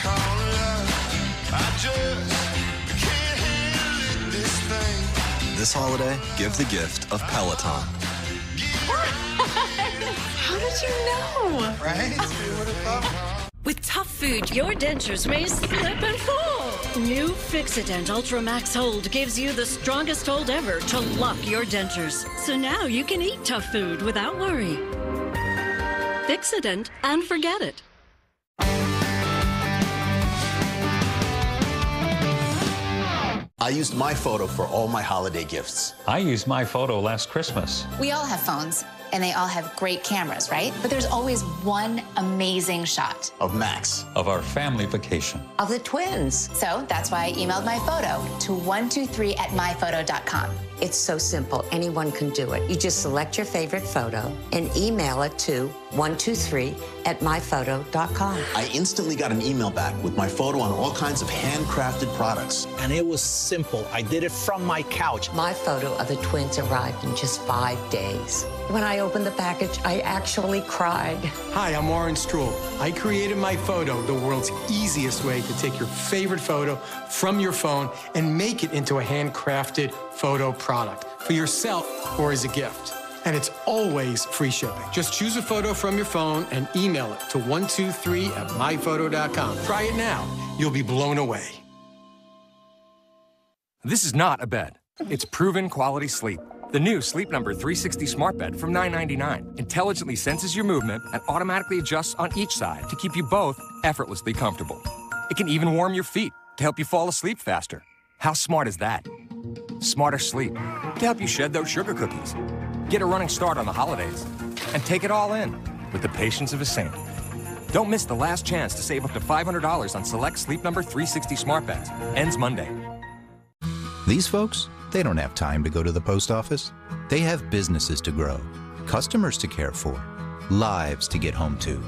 called love, I just can't handle it, this thing. This holiday, give the gift of Peloton. How did you know? Right? With tough food, your dentures may slip and fall. New Fixodent Ultra Max Hold gives you the strongest hold ever to lock your dentures. So now you can eat tough food without worry. Fixodent and forget it. I used my photo for all my holiday gifts. I used my photo last Christmas. We all have phones, and they all have great cameras, right? But there's always one amazing shot. Of Max. Of our family vacation. Of the twins. So that's why I emailed my photo to 123@myphoto.com. It's so simple. Anyone can do it. You just select your favorite photo and email it to 123@myphoto.com. I instantly got an email back with my photo on all kinds of handcrafted products. And it was simple. I did it from my couch. My photo of the twins arrived in just 5 days. When I opened the package, I actually cried. Hi, I'm Warren Stroll. I created my photo, the world's easiest way to take your favorite photo from your phone and make it into a handcrafted photo product for yourself or as a gift. And it's always free shipping. Just choose a photo from your phone and email it to 123@myphoto.com. Try it now. You'll be blown away. This is not a bed. It's proven quality sleep. The new Sleep Number 360 smart bed from $9.99 intelligently senses your movement and automatically adjusts on each side to keep you both effortlessly comfortable. It can even warm your feet to help you fall asleep faster. How smart is that? Smarter sleep to help you shed those sugar cookies. Get a running start on the holidays and take it all in with the patience of a saint. Don't miss the last chance to save up to $500 on select Sleep Number 360 smart beds. Ends Monday. These folks, they don't have time to go to the post office. They have businesses to grow, customers to care for, lives to get home to.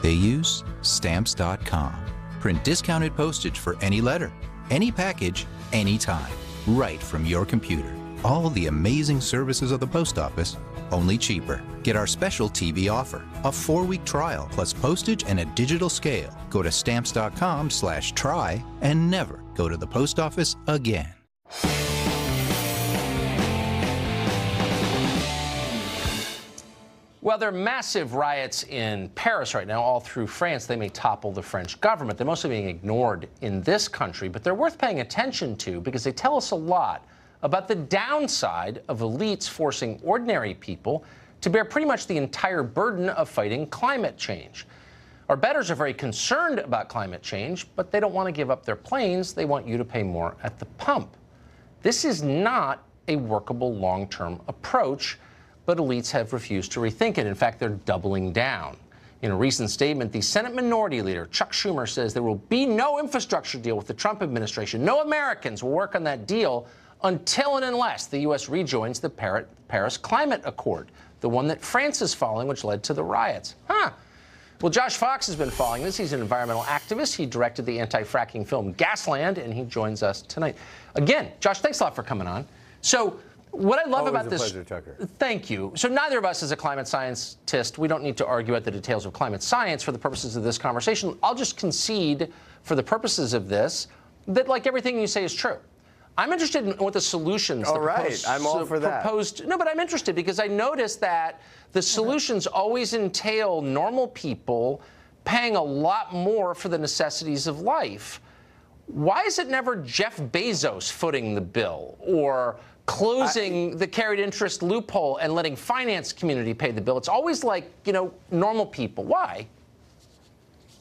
They use Stamps.com. Print discounted postage for any letter, any package, anytime, right from your computer. All the amazing services of the post office, only cheaper. Get our special TV offer, a 4-week trial plus postage and a digital scale. Go to Stamps.com/try and never go to the post office again. Well, there are massive riots in Paris right now, all through France. They may topple the French government. They're mostly being ignored in this country, but they're worth paying attention to because they tell us a lot about the downside of elites forcing ordinary people to bear pretty much the entire burden of fighting climate change. Our bettors are very concerned about climate change, but they don't want to give up their planes. They want you to pay more at the pump. This is not a workable long-term approach, but elites have refused to rethink it. In fact, they're doubling down. In a recent statement, the Senate Minority Leader, Chuck Schumer, says there will be no infrastructure deal with the Trump administration. No Americans will work on that deal until and unless the U.S. rejoins the Paris Climate Accord, the one that France is following, which led to the riots. Well, Josh Fox has been following this. He's an environmental activist. He directed the anti-fracking film Gasland, and he joins us tonight. Again, Josh, thanks a lot for coming on. So what I love about this... Always a pleasure, Tucker. Thank you. So neither of us is a climate scientist. We don't need to argue at the details of climate science for the purposes of this conversation. I'll just concede for the purposes of this that, like, everything you say is true. I'm interested in what the solutions. All right, I'm all for that. No, but I'm interested because I noticed that the solutions always entail normal people paying a lot more for the necessities of life. Why is it never Jeff Bezos footing the bill or closing the carried interest loophole and letting finance community pay the bill? It's always like, you know, normal people. Why?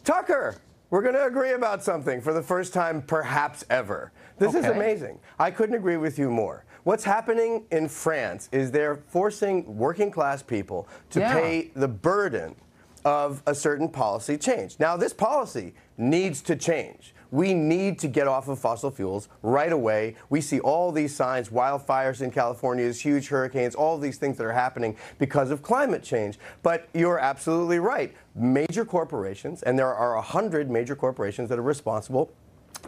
Tucker, we're going to agree about something for the first time perhaps ever. This is amazing. I couldn't agree with you more. What's happening in France is they're forcing working class people to pay the burden of a certain policy change. Now, this policy needs to change. We need to get off of fossil fuels right away. We see all these signs, wildfires in California, huge hurricanes, all these things that are happening because of climate change. But you're absolutely right. Major corporations, and there are 100 major corporations that are responsible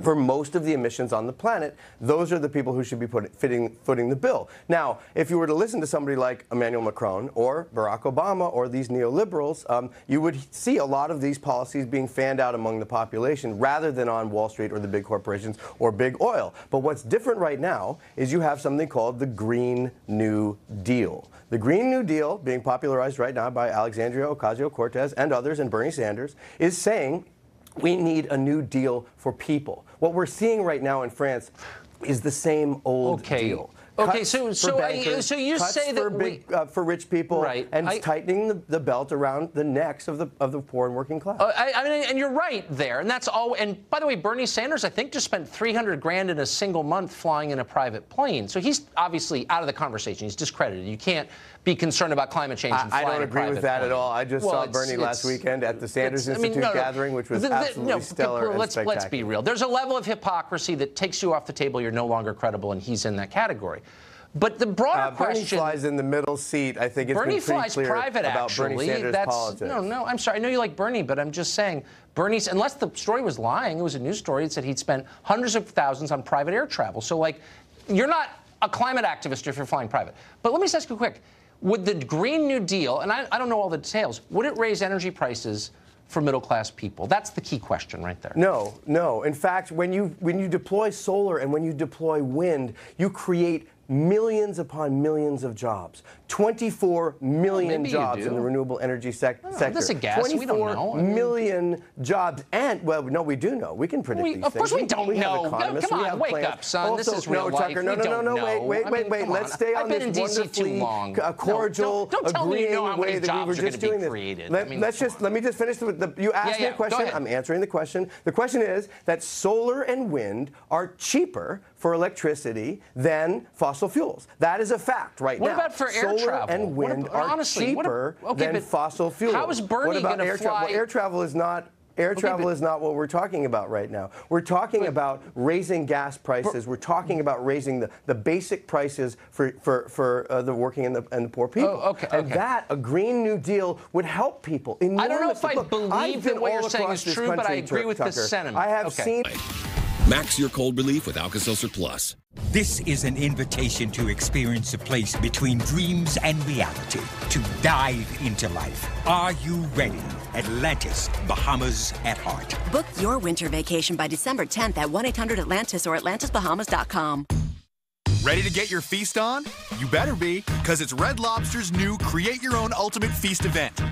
for most of the emissions on the planet, those are the people who should be footing the bill. Now, if you were to listen to somebody like Emmanuel Macron or Barack Obama or these neoliberals, you would see a lot of these policies being fanned out among the population rather than on Wall Street or the big corporations or big oil. But what's different right now is you have something called the Green New Deal. The Green New Deal, being popularized right now by Alexandria Ocasio-Cortez and others and Bernie Sanders, is saying we need a new deal for people. What we're seeing right now in France is the same old deal. Okay, Cuts so for bankers, so you cuts say that for rich people, right, and tightening the belt around the necks of the poor and working class. I mean, and you're right there, and that's all. And by the way, Bernie Sanders, I think, just spent $300 grand in a single month flying in a private plane. So he's obviously out of the conversation. He's discredited. You can't be concerned about climate change and fly I don't in a agree private with that plane. at all. I just saw Bernie last weekend at the Sanders Institute gathering, which was absolutely stellar and spectacular. Let's be real. There's a level of hypocrisy that takes you off the table. You're no longer credible, and he's in that category. But the broader question... Bernie flies in the middle seat. I think it's been pretty clear private, about Bernie Sanders' politics. No, I'm sorry. I know you like Bernie, but I'm just saying, Bernie's, unless the story was lying, it was a news story, it said he'd spent hundreds of thousands on private air travel. So, like, you're not a climate activist if you're flying private. But let me just ask you quick. Would the Green New Deal, and I don't know all the details, would it raise energy prices for middle-class people? That's the key question right there. No. In fact, when you deploy solar and when you deploy wind, you create millions upon millions of jobs. 24 million jobs in the renewable energy sector. That's a guess. We don't know. 24 million jobs. And, well, no, we do know. We can predict these things. Of course we don't know. Come on, wake up, son. Also, this is real life. Tucker, no, wait. Let's stay on this wonderfully cordial, agreeing way that we were just doing this. Let me just finish. You asked me a question. I'm answering the question. The question is that solar and wind are cheaper for electricity than fossil fuels. That is a fact right now. What about for air Solar travel? and wind are cheaper than fossil fuels. How is Bernie going to fly? Well, air travel is not. Air travel is not what we're talking about right now. We're talking about raising gas prices. We're talking about raising the basic prices for the working and the poor people. And that, a Green New Deal, would help people enormously. I don't know if I believe that what you're saying is true, but I agree with the sentiment. I have seen... Max your cold relief with Alka-Seltzer Plus. This is an invitation to experience a place between dreams and reality, to dive into life. Are you ready? Atlantis, Bahamas at heart. Book your winter vacation by December 10th at 1-800-ATLANTIS or AtlantisBahamas.com. Ready to get your feast on? You better be, because it's Red Lobster's new Create Your Own Ultimate Feast event.